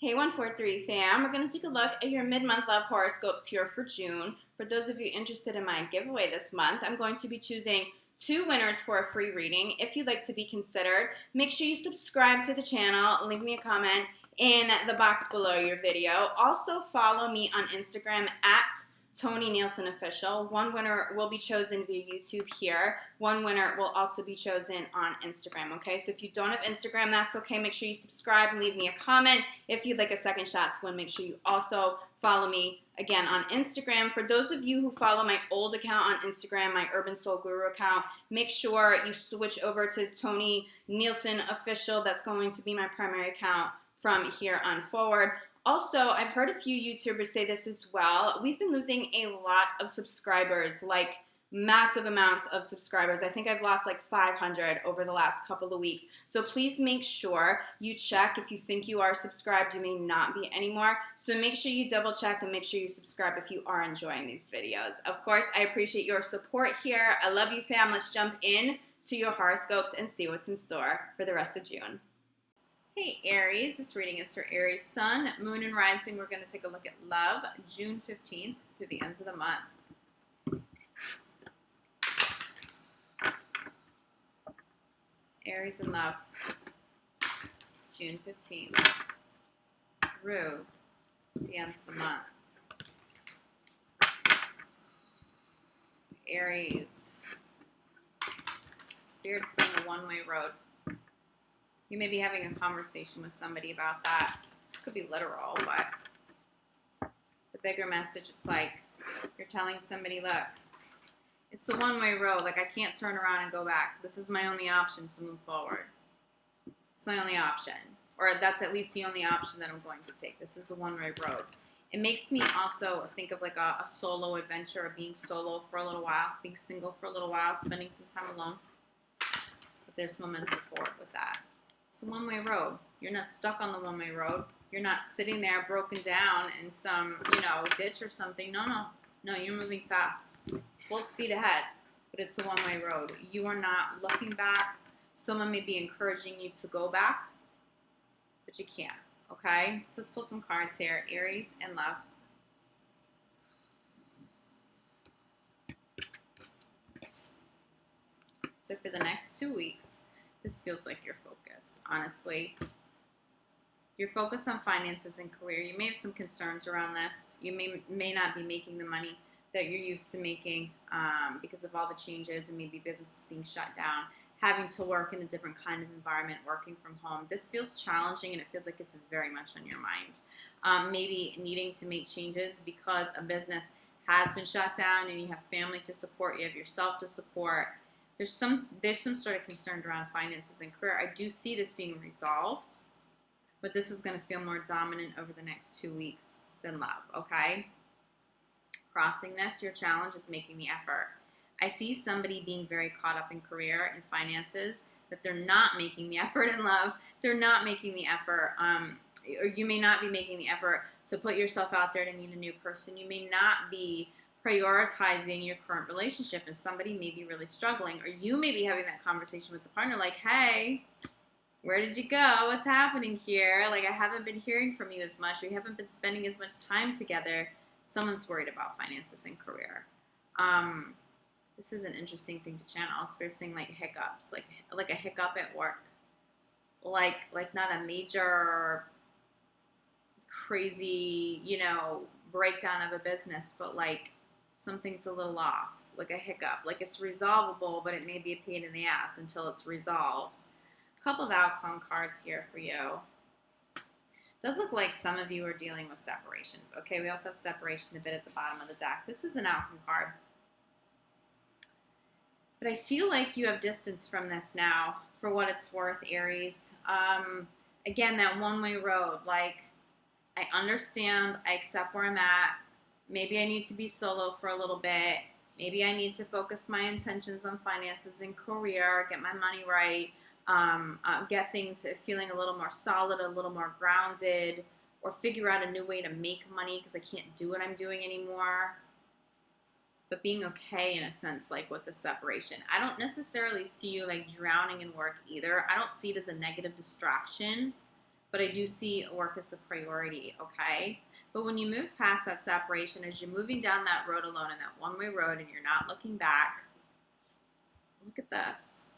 Hey 143 fam, we're going to take a look at your mid-month love horoscopes here for June. For those of you interested in my giveaway this month, I'm going to be choosing 2 winners for a free reading. If you'd like to be considered, make sure you subscribe to the channel, leave me a comment in the box below your video. Also follow me on Instagram at Tony Nielsen Official. One winner will be chosen via YouTube here. One winner will also be chosen on Instagram, okay? So if you don't have Instagram, that's okay. Make sure you subscribe and leave me a comment. If you'd like a second shot to win, make sure you also follow me, again, on Instagram. For those of you who follow my old account on Instagram, my Urban Soul Guru account, make sure you switch over to Tony Nielsen Official. That's going to be my primary account from here on forward. Also, I've heard a few YouTubers say this as well. We've been losing a lot of subscribers, like massive amounts of subscribers. I think I've lost like 500 over the last couple of weeks. So please make sure you check. If you think you are subscribed, you may not be anymore. So make sure you double check and make sure you subscribe if you are enjoying these videos. Of course, I appreciate your support here. I love you, fam. Let's jump in to your horoscopes and see what's in store for the rest of June. Hey Aries, this reading is for Aries Sun, Moon, and Rising. We're going to take a look at love, June 15th through the end of the month. Aries in love, June 15th through the end of the month. Aries, Spirit's saying a one-way road. You may be having a conversation with somebody about that. It could be literal, but the bigger message, it's like you're telling somebody, look, it's a one-way road. Like, I can't turn around and go back. This is my only option to move forward. It's my only option. Or that's at least the only option that I'm going to take. This is a one-way road. It makes me also think of like a solo adventure, of being solo for a little while, being single for a little while, spending some time alone. But there's momentum forward with that. It's a one-way road. You're not stuck on the one-way road. You're not sitting there broken down in some, ditch or something. No, you're moving fast. Full speed ahead. But it's a one-way road. You are not looking back. Someone may be encouraging you to go back, but you can't, okay? So let's pull some cards here. Aries and love. So for the next 2 weeks, this feels like your focus, honestly. You're focused on finances and career. You may have some concerns around this. You may not be making the money that you're used to making because of all the changes and maybe businesses being shut down, having to work in a different kind of environment, working from home. This feels challenging, and it feels like it's very much on your mind. Maybe needing to make changes because a business has been shut down and you have family to support, you have yourself to support. There's some sort of concern around finances and career. I do see this being resolved, but this is going to feel more dominant over the next 2 weeks than love, okay? Crossing this, your challenge is making the effort. I see somebody being very caught up in career and finances, that they're not making the effort in love. They're not making the effort, or you may not be making the effort to put yourself out there to meet a new person. You may not be prioritizing your current relationship, and somebody may be really struggling, or you may be having that conversation with the partner like, hey, where did you go? What's happening here? Like, I haven't been hearing from you as much. We haven't been spending as much time together. Someone's worried about finances and career. This is an interesting thing to channel. Spirit's saying like hiccups, like a hiccup at work, like not a major crazy, breakdown of a business, but like something's a little off, like a hiccup, like it's resolvable, but it may be a pain in the ass until it's resolved. A couple of outcome cards here for you. Does look like some of you are dealing with separations. Okay, we also have separation a bit at the bottom of the deck. This is an outcome card. But I feel like you have distance from this now, for what it's worth, Aries. Again, that one-way road, like, I understand, I accept where I'm at. Maybe I need to be solo for a little bit. Maybe I need to focus my intentions on finances and career, get my money right, get things feeling a little more solid, a little more grounded, or figure out a new way to make money because I can't do what I'm doing anymore. But being okay in a sense, like with the separation. I don't necessarily see you like drowning in work either. I don't see it as a negative distraction, but I do see work as the priority, okay? But when you move past that separation, as you're moving down that road alone, in that one-way road, and you're not looking back, look at this.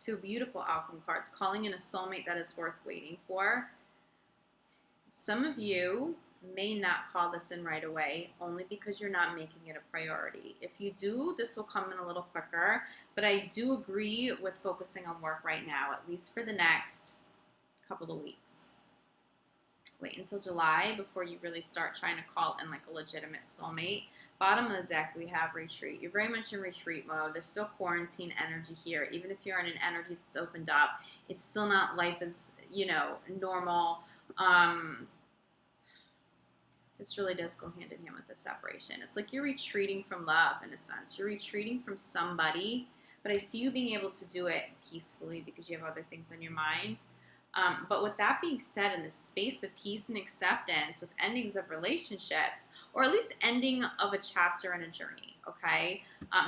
Two beautiful outcome cards, calling in a soulmate that is worth waiting for. Some of you may not call this in right away, only because you're not making it a priority. If you do, this will come in a little quicker, but I do agree with focusing on work right now, at least for the next couple of weeks. Wait until July before you really start trying to call in like a legitimate soulmate. Bottom of the deck, we have retreat. You're very much in retreat mode. There's still quarantine energy here. Even if you're in an energy that's opened up, it's still not life as, normal. This really does go hand in hand with the separation. It's like you're retreating from love in a sense. You're retreating from somebody, but I see you being able to do it peacefully because you have other things on your mind. But with that being said, in the space of peace and acceptance, with endings of relationships, or at least ending of a chapter in a journey, okay?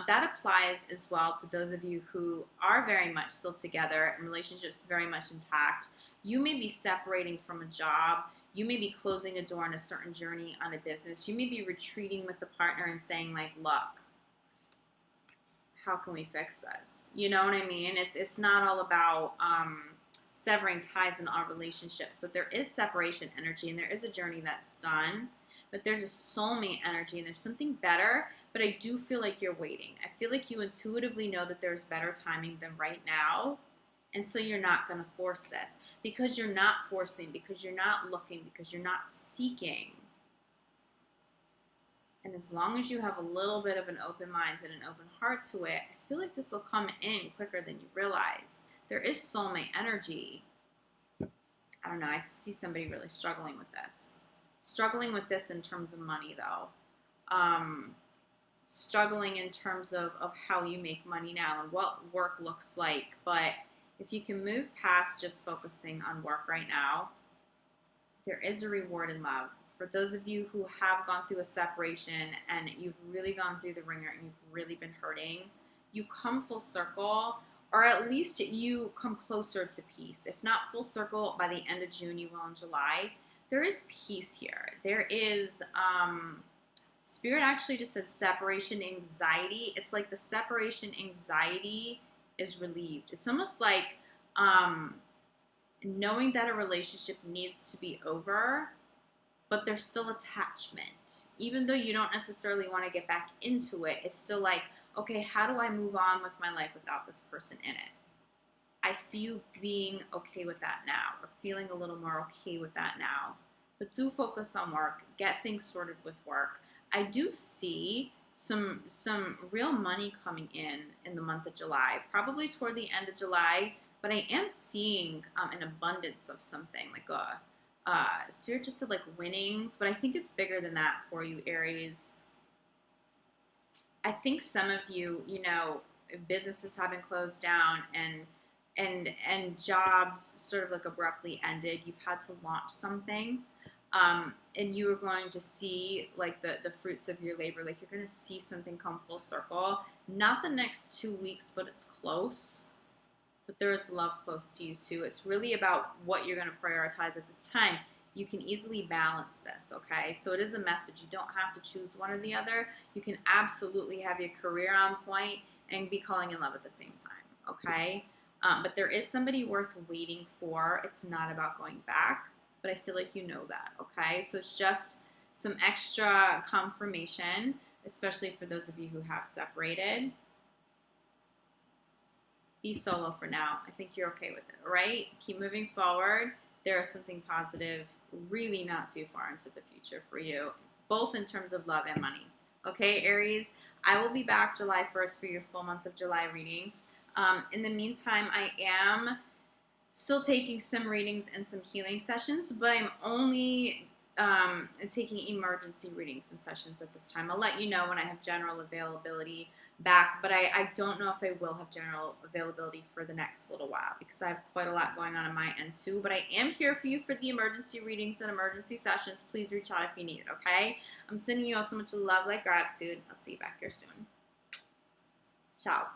That applies as well to those of you who are very much still together and relationships very much intact. You may be separating from a job. You may be closing a door on a certain journey on a business. You may be retreating with the partner and saying, like, look, how can we fix this? You know what I mean? It's not all about severing ties in all relationships, but there is separation energy and there is a journey that's done, but there's a soulmate energy and there's something better, but I do feel like you're waiting. I feel like you intuitively know that there's better timing than right now, and so you're not going to force this because you're not forcing, because you're not looking, because you're not seeking. And as long as you have a little bit of an open mind and an open heart to it, I feel like this will come in quicker than you realize. There is soulmate energy. I don't know. I see somebody really struggling with this. Struggling with this in terms of money, though. Struggling in terms of how you make money now and what work looks like. But if you can move past just focusing on work right now, there is a reward in love. For those of you who have gone through a separation and you've really gone through the ringer and you've really been hurting, you come full circle, or at least you come closer to peace. If not full circle, by the end of June, you will in July. There is peace here. There is, Spirit actually just said separation anxiety. It's like the separation anxiety is relieved. It's almost like knowing that a relationship needs to be over, but there's still attachment. Even though you don't necessarily want to get back into it, it's still like, okay, how do I move on with my life without this person in it? I see you being okay with that now, or feeling a little more okay with that now. But do focus on work. Get things sorted with work. I do see some real money coming in the month of July, probably toward the end of July, but I am seeing an abundance of something, like Spirit just said like winnings, but I think it's bigger than that for you, Aries. I think some of you, businesses haven't closed down and jobs sort of like abruptly ended. You've had to launch something, and you are going to see like the fruits of your labor. Like you're going to see something come full circle. Not the next 2 weeks, but it's close. But there is love close to you too. It's really about what you're going to prioritize at this time. You can easily balance this, okay? So it is a message. You don't have to choose one or the other. You can absolutely have your career on point and be falling in love at the same time, okay? But there is somebody worth waiting for. It's not about going back, but I feel like you know that, okay? So it's just some extra confirmation, especially for those of you who have separated. Be solo for now. I think you're okay with it, all right? Keep moving forward. There is something positive really not too far into the future for you, both in terms of love and money. Okay, Aries? I will be back July 1st for your full month of July reading. In the meantime, I am still taking some readings and some healing sessions, but I'm only taking emergency readings and sessions at this time. I'll let you know when I have general availability back, but I don't know if I will have general availability for the next little while because I have quite a lot going on my end too, but I am here for you for the emergency readings and emergency sessions. Please reach out if you need it, okay? I'm sending you all so much love, like gratitude. I'll see you back here soon. Ciao.